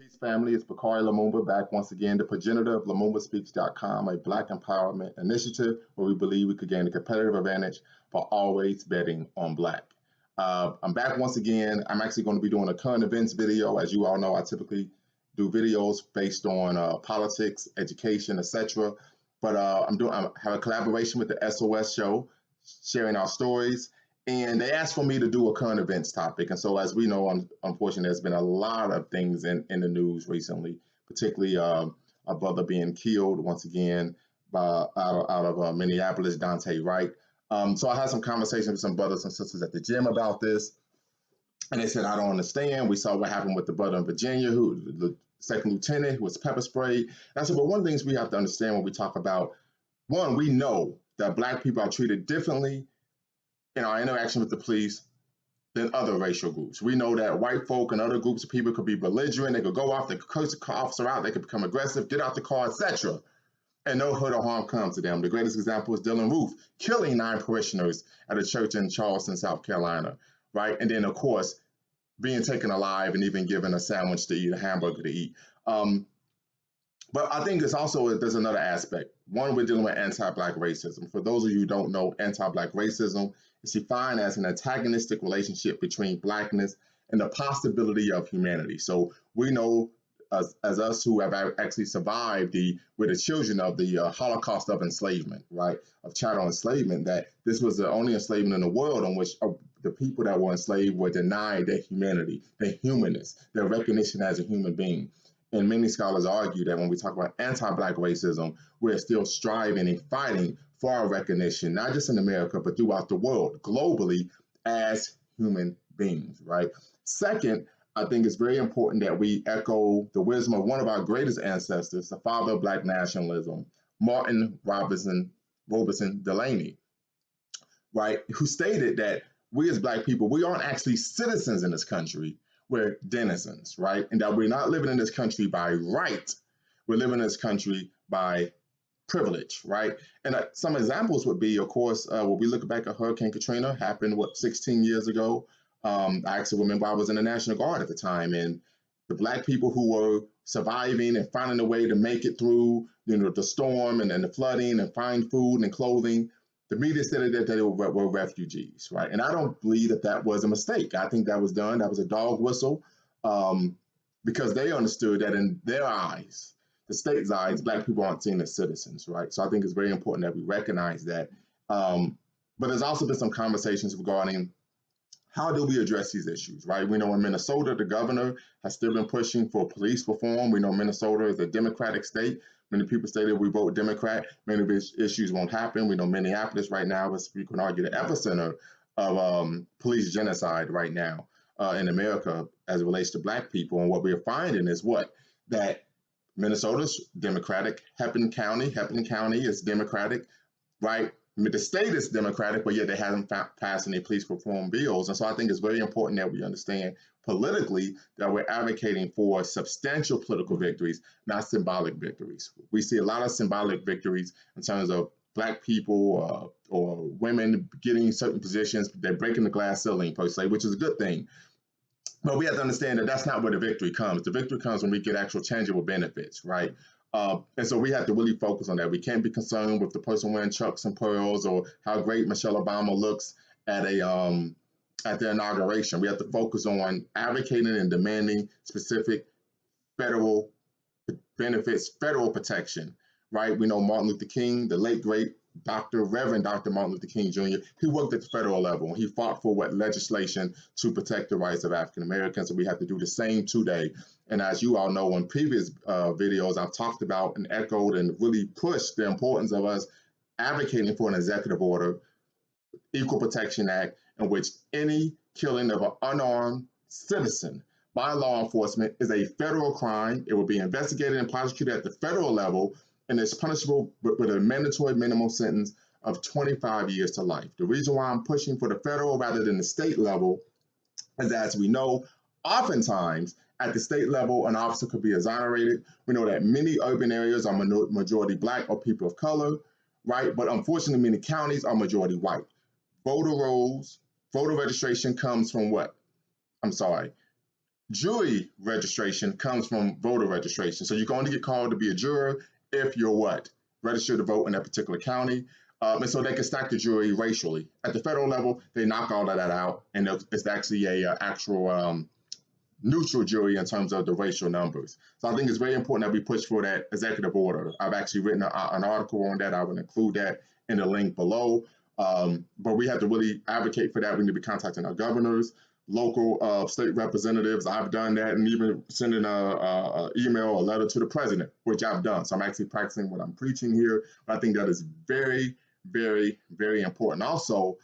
Peace family, it's Bakari Lumumba back once again, the progenitor of LumumbaSpeaks.com, a Black empowerment initiative where we believe we could gain a competitive advantage by always betting on Black. I'm back once again. I'm actually going to be doing a current events video. As you all know, I typically do videos based on politics, education, etc. But I have a collaboration with the SOS show, sharing our stories. And they asked for me to do a current events topic. And so, as we know, unfortunately, there's been a lot of things in the news recently, particularly a brother being killed once again out of Minneapolis, Dante Wright. So I had some conversations with some brothers and sisters at the gym about this. And they said, I don't understand. We saw what happened with the brother in Virginia, the second lieutenant, who was pepper sprayed. And I said, well, one of the things we have to understand when we talk about, one, we know that Black people are treated differently in our interaction with the police than other racial groups. We know that white folk and other groups of people could be belligerent, they could go off, they could curse the officer out, they could become aggressive, get out the car, etc. And no hurt or harm comes to them. The greatest example is Dylan Roof killing 9 parishioners at a church in Charleston, South Carolina, right? And then, of course, being taken alive and even given a sandwich to eat, a hamburger to eat. But I think there's another aspect. One, we're dealing with anti-Black racism. For those of you who don't know, anti-Black racism is defined as an antagonistic relationship between Blackness and the possibility of humanity. So we know, as us who have actually survived we're the children of the Holocaust of enslavement, right, of chattel enslavement, that this was the only enslavement in the world on which the people that were enslaved were denied their humanity, their humanness, their recognition as a human being. And many scholars argue that when we talk about anti-Black racism, we're still striving and fighting for our recognition, not just in America, but throughout the world, globally, as human beings, right? Second, I think it's very important that we echo the wisdom of one of our greatest ancestors, the father of Black nationalism, Martin Robeson Delaney, right, who stated that we as Black people, we aren't actually citizens in this country. We're denizens, right? And that we're not living in this country by right. We're living in this country by privilege, right? And some examples would be, of course, when we look back at Hurricane Katrina, happened, 16 years ago? I actually remember I was in the National Guard at the time, and the Black people who were surviving and finding a way to make it through, the storm and the flooding and find food and clothing, the media said that they were refugees, right? And I don't believe that was a mistake. I think that was done. That was a dog whistle, because they understood that in their eyes, the state's eyes, Black people aren't seen as citizens, right? So I think it's very important that we recognize that. But there's also been some conversations regarding how do we address these issues, right? We know in Minnesota, the governor has still been pushing for police reform. We know Minnesota is a Democratic state. Many people say that we vote Democrat, many of these issues won't happen. We know Minneapolis right now is, you can argue, the epicenter of police genocide right now in America as it relates to Black people. And what we're finding is that Minnesota's Democratic, Hepburn County is Democratic, right? I mean, the state is Democratic, but yet they haven't passed any police reform bills. And so I think it's very important that we understand politically that we're advocating for substantial political victories, not symbolic victories. We see a lot of symbolic victories in terms of Black people or women getting certain positions. They're breaking the glass ceiling, per se, which is a good thing. But we have to understand that that's not where the victory comes. The victory comes when we get actual tangible benefits, right? And so we have to really focus on that. We can't be concerned with the person wearing chucks and pearls or how great Michelle Obama looks at their inauguration. We have to focus on advocating and demanding specific federal benefits, federal protection, right? We know Martin Luther King, the late great Reverend Dr. Martin Luther King Jr., he worked at the federal level and he fought for legislation to protect the rights of African Americans. And we have to do the same today. And as you all know, in previous videos, I've talked about and echoed and really pushed the importance of us advocating for an executive order, Equal Protection Act, in which any killing of an unarmed citizen by law enforcement is a federal crime. It will be investigated and prosecuted at the federal level, and it's punishable with a mandatory minimum sentence of 25 years to life. The reason why I'm pushing for the federal rather than the state level is, as we know, oftentimes at the state level, an officer could be exonerated. We know that many urban areas are majority Black or people of color, right? But unfortunately, many counties are majority white. Voter rolls, voter registration comes from what? I'm sorry. Jury registration comes from voter registration. So you can only get called to be a juror if you're what? Registered to vote in that particular county. And so they can stack the jury racially. At the federal level, they knock all of that out, and it's actually a actual neutral jury in terms of the racial numbers. So I think it's very important that we push for that executive order. I've actually written an article on that. I will include that in the link below. But we have to really advocate for that. We need to be contacting our governors, local state representatives. I've done that, and even sending a email or letter to the president, which I've done. So I'm actually practicing what I'm preaching here. But I think that is very, very, very important. Also,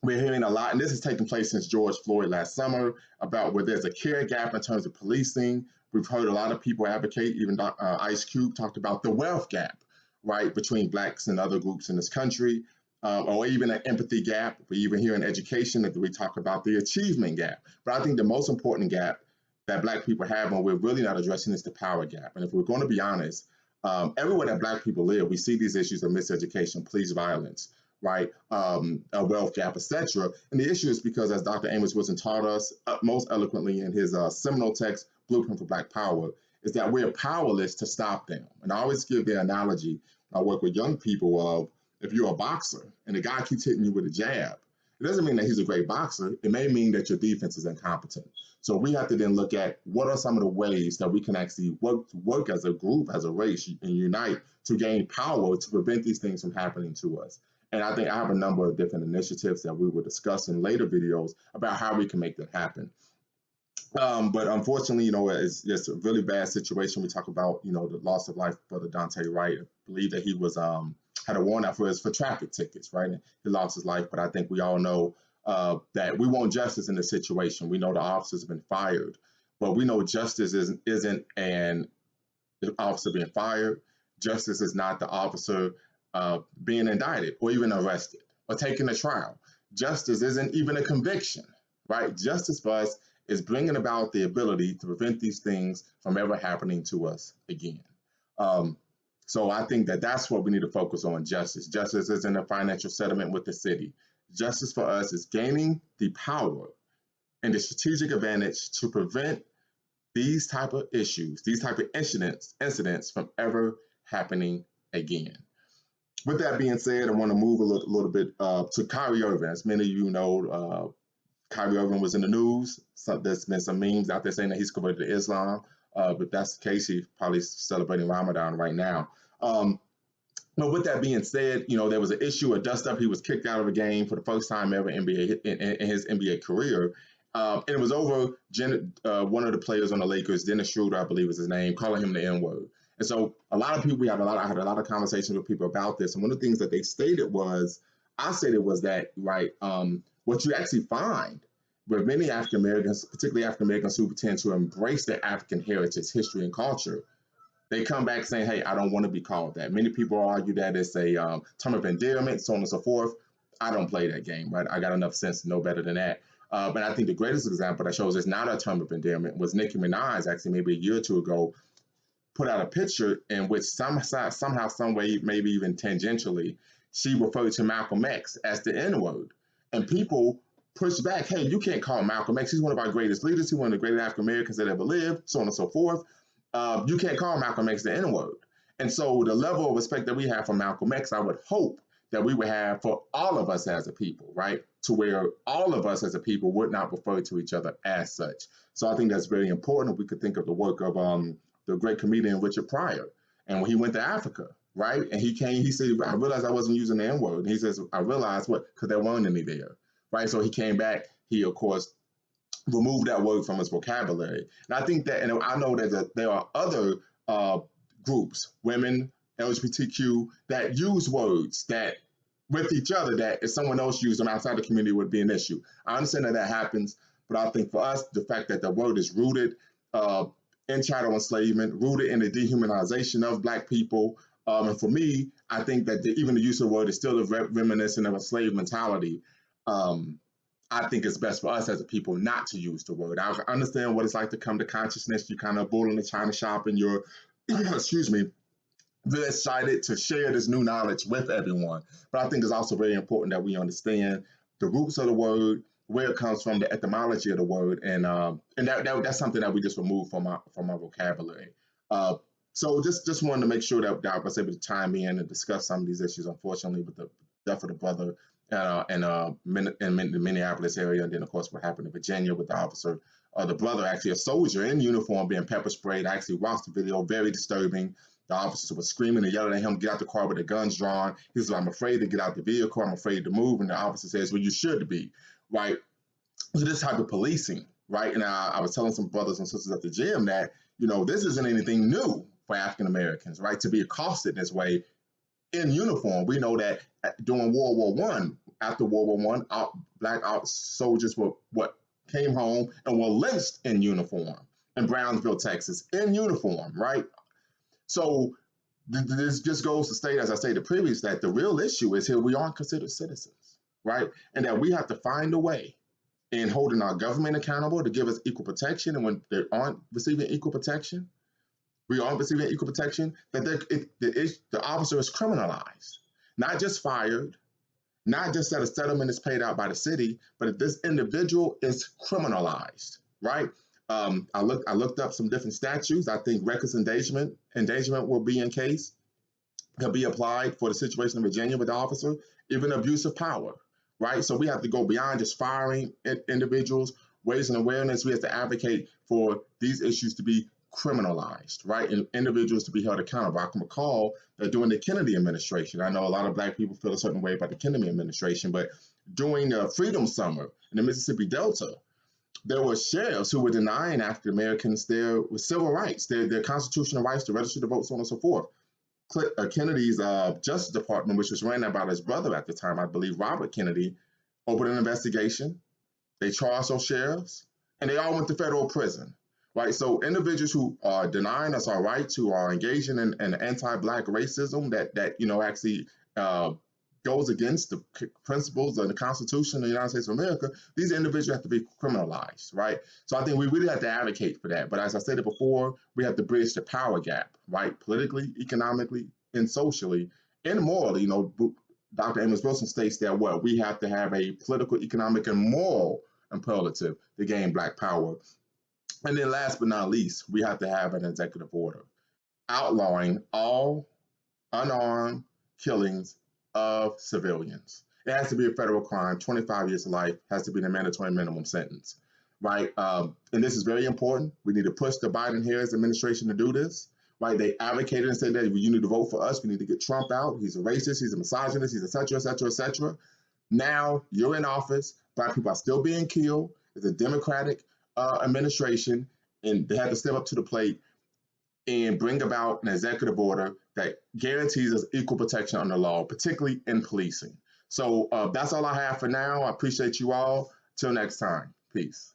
we're hearing a lot, and this has taken place since George Floyd last summer, about where there's a care gap in terms of policing. We've heard a lot of people advocate, even Ice Cube talked about the wealth gap, right, between Blacks and other groups in this country, or even an empathy gap. We even hear in education that we talk about the achievement gap. But I think the most important gap that Black people have, and we're really not addressing, is the power gap. And if we're going to be honest, everywhere that Black people live, we see these issues of miseducation, police violence, right, a wealth gap, etc. And the issue is because, as Dr. Amos Wilson taught us most eloquently in his seminal text, Blueprint for Black Power, is that we're powerless to stop them. And I always give the analogy, I work with young people, of if you're a boxer and the guy keeps hitting you with a jab, it doesn't mean that he's a great boxer. It may mean that your defense is incompetent. So we have to then look at what are some of the ways that we can actually work as a group, as a race, and unite to gain power to prevent these things from happening to us. And I think I have a number of different initiatives that we will discuss in later videos about how we can make that happen. But unfortunately, it's just a really bad situation. We talk about, the loss of life, Brother Dante Wright. I believe that he was had a warrant out for traffic tickets, right? And he lost his life. But I think we all know that we want justice in this situation. We know the officers have been fired, but we know justice isn't an officer being fired. Justice is not the officer being indicted or even arrested or taking a trial. Justice isn't even a conviction, right? Justice for us is bringing about the ability to prevent these things from ever happening to us again. So I think that that's what we need to focus on, justice. Justice isn't a financial settlement with the city. Justice for us is gaining the power and the strategic advantage to prevent these type of issues, these type of incidents from ever happening again. With that being said, I want to move a little bit to Kyrie Irving. As many of you know, Kyrie Irving was in the news. So there's been some memes out there saying that he's converted to Islam. But if that's the case, he's probably celebrating Ramadan right now. But with that being said, there was an issue, a dust-up. He was kicked out of a game for the first time ever in his NBA career. And it was over one of the players on the Lakers, Dennis Schroeder, I believe is his name, calling him the N-word. And so a lot of people, I had a lot of conversations with people about this. And one of the things that they stated was, that, right, what you actually find with many African Americans, particularly African Americans who tend to embrace their African heritage, history, and culture, they come back saying, hey, I don't want to be called that. Many people argue that it's a term of endearment, so on and so forth. I don't play that game, right? I got enough sense to know better than that. But I think the greatest example that shows it's not a term of endearment was Nicki Minaj, actually maybe a year or two ago, put out a picture in which somehow, some way, maybe even tangentially, she referred to Malcolm X as the N-word. And people pushed back, hey, you can't call Malcolm X. He's one of our greatest leaders. He's one of the greatest African Americans that ever lived, so on and so forth. You can't call Malcolm X the N-word. And so the level of respect that we have for Malcolm X, I would hope that we would have for all of us as a people, right? To where all of us as a people would not refer to each other as such. So I think that's very important. We could think of the work of the great comedian Richard Pryor. And when he went to Africa, right? And he said, I realized I wasn't using the N-word. And he says, I realized what? Because there weren't any there, right? So he came back. He, of course, removed that word from his vocabulary. And I think that, and I know that there are other groups, women, LGBTQ, that use words that with each other that if someone else used them outside the community would be an issue. I understand that happens, but I think for us, the fact that the word is rooted in chattel enslavement, rooted in the dehumanization of Black people, and for me, I think that even the use of the word is still reminiscent of a slave mentality. I think it's best for us as a people not to use the word. I understand what it's like to come to consciousness. You kind of bull in the china shop and you're, excuse me, really excited to share this new knowledge with everyone. But I think it's also very important that we understand the roots of the word, where it comes from, the etymology of the word, and that's something that we just removed from our vocabulary. Uh, so just wanted to make sure that I was able to chime in and discuss some of these issues. Unfortunately, with the death of the brother in the Minneapolis area, and then of course what happened in Virginia with the officer, the brother, actually a soldier in uniform, being pepper sprayed. I actually watched the video, very disturbing. The officers were screaming and yelling at him, get out the car with the guns drawn. He said, I'm afraid to get out the vehicle. I'm afraid to move. And the officer says, well, you should be, right? So this type of policing, right? And I was telling some brothers and sisters at the gym that, this isn't anything new for African Americans, right? To be accosted this way in uniform. We know that during World War One, after World War One, black soldiers were came home and were lynched in uniform in Brownsville, Texas, in uniform, right? So this just goes to state, as I stated previously, that the real issue is here we aren't considered citizens, right? And that we have to find a way in holding our government accountable to give us equal protection. And when they aren't receiving equal protection, that the officer is criminalized, not just fired, not just that a settlement is paid out by the city, but if this individual is criminalized, right? I looked up some different statutes. I think reckless endangerment will be in case, can be applied for the situation in Virginia with the officer, even abuse of power, right? So we have to go beyond just firing individuals, raising awareness. We have to advocate for these issues to be criminalized, right? And individuals to be held accountable. I can recall that during the Kennedy administration, I know a lot of Black people feel a certain way about the Kennedy administration, but during the Freedom Summer in the Mississippi Delta, there were sheriffs who were denying African Americans their civil rights, their constitutional rights to register to vote, so on and so forth. Kennedy's Justice Department, which was ran by his brother at the time, I believe Robert Kennedy, opened an investigation. They charged those sheriffs, and they all went to federal prison. Right, so individuals who are denying us our rights, who are engaging in anti-Black racism that actually goes against the principles of the Constitution of the United States of America, these individuals have to be criminalized, right? So I think we really have to advocate for that. But as I stated before, we have to bridge the power gap, right? Politically, economically, and socially, and morally. Dr. Amos Wilson states that we have to have a political, economic, and moral imperative to gain Black power. And then last but not least, we have to have an executive order outlawing all unarmed killings of civilians. It has to be a federal crime. 25 years to life has to be the mandatory minimum sentence, right? And this is very important. We need to push the Biden-Harris administration to do this, right? They advocated and said that you need to vote for us. We need to get Trump out. He's a racist. He's a misogynist. He's et cetera, et cetera, et cetera. Now you're in office. Black people are still being killed. It's a Democratic administration, and they have to step up to the plate and bring about an executive order that guarantees us equal protection under law, particularly in policing. So that's all I have for now. I appreciate you all. Till next time. Peace.